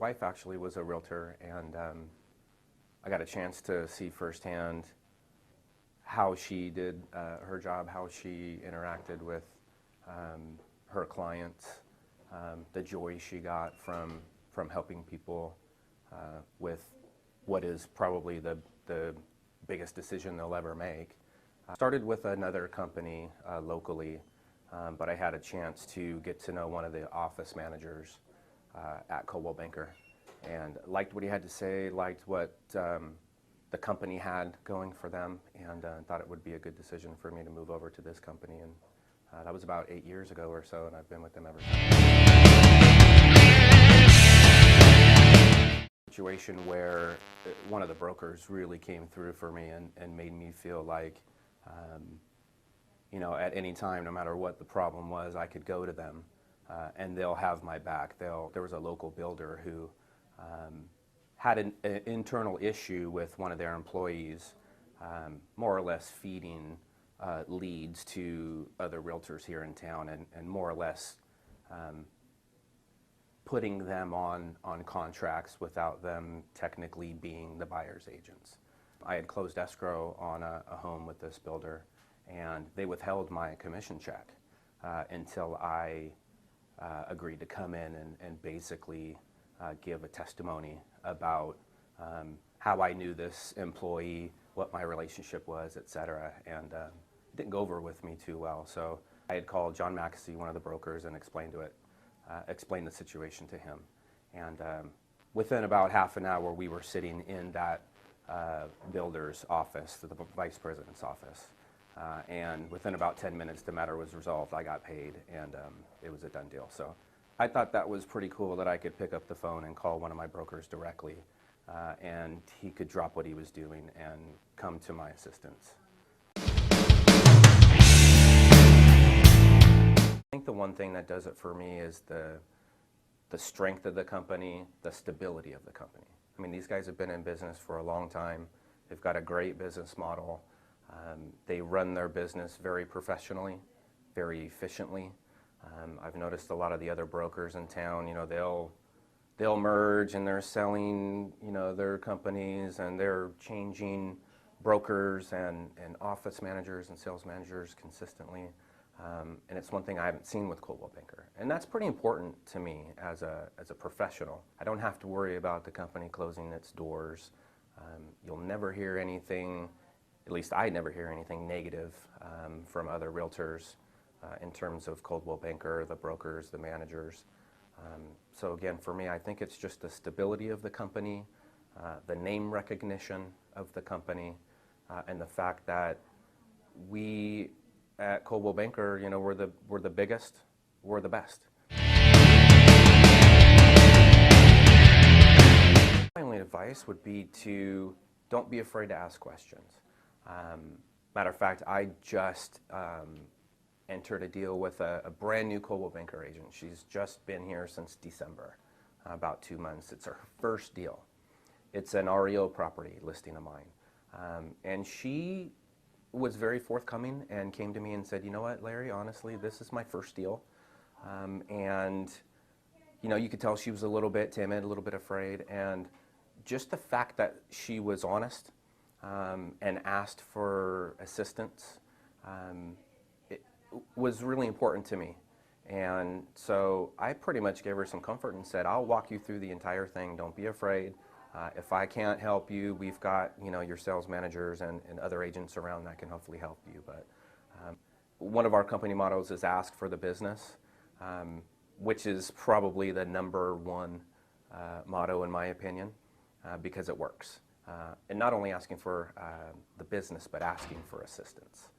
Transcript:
wife actually was a realtor, and I got a chance to see firsthand how she did her job, how she interacted with her clients, the joy she got from helping people with what is probably the biggest decision they'll ever make. I started with another company locally, but I had a chance to get to know one of the office managers at Coldwell Banker, and liked what he had to say, liked what the company had going for them, and thought it would be a good decision for me to move over to this company. And that was about 8 years ago or so, and I've been with them ever since. Situation where one of the brokers really came through for me and made me feel like, you know, at any time, no matter what the problem was, I could go to them and they'll have my back. There was a local builder who had an internal issue with one of their employees, more or less feeding leads to other realtors here in town, and more or less putting them on contracts without them technically being the buyer's agents. I had closed escrow on a home with this builder, and they withheld my commission check until I agreed to come in and basically give a testimony about how I knew this employee, what my relationship was, etc. And it didn't go over with me too well. So I had called John Mackesy, one of the brokers, and explained the situation to him. And within about half an hour, we were sitting in that builder's office, the vice president's office. And within about 10 minutes, the matter was resolved. I got paid, and it was a done deal. So I thought that was pretty cool that I could pick up the phone and call one of my brokers directly, and he could drop what he was doing and come to my assistance. I think the one thing that does it for me is the strength of the company, the stability of the company. I mean, these guys have been in business for a long time. They've got a great business model. They run their business very professionally, very efficiently. I've noticed a lot of the other brokers in town, you know, they'll merge and they're selling, you know, their companies, and they're changing brokers and office managers and sales managers consistently. And it's one thing I haven't seen with Coldwell Banker. And that's pretty important to me as a professional. I don't have to worry about the company closing its doors. You'll never hear anything, at least I never hear anything negative from other realtors in terms of Coldwell Banker, the brokers, the managers. So again, for me, I think it's just the stability of the company, the name recognition of the company, and the fact that we at Coldwell Banker, you know, we're the biggest, we're the best. My only advice would be to don't be afraid to ask questions. Matter of fact, I just entered a deal with a brand new Coldwell Banker agent. She's just been here since December, about 2 months. It's her first deal. It's an REO property listing of mine. And she was very forthcoming and came to me and said, you know what, Larry, honestly, this is my first deal. And you know, you could tell she was a little bit timid, a little bit afraid, and just the fact that she was honest and asked for assistance, it was really important to me. And so I pretty much gave her some comfort and said, I'll walk you through the entire thing, don't be afraid. If I can't help you, we've got, you know, your sales managers and other agents around that can hopefully help you. But one of our company mottos is ask for the business, which is probably the #1 motto in my opinion, because it works. And not only asking for the business, but asking for assistance.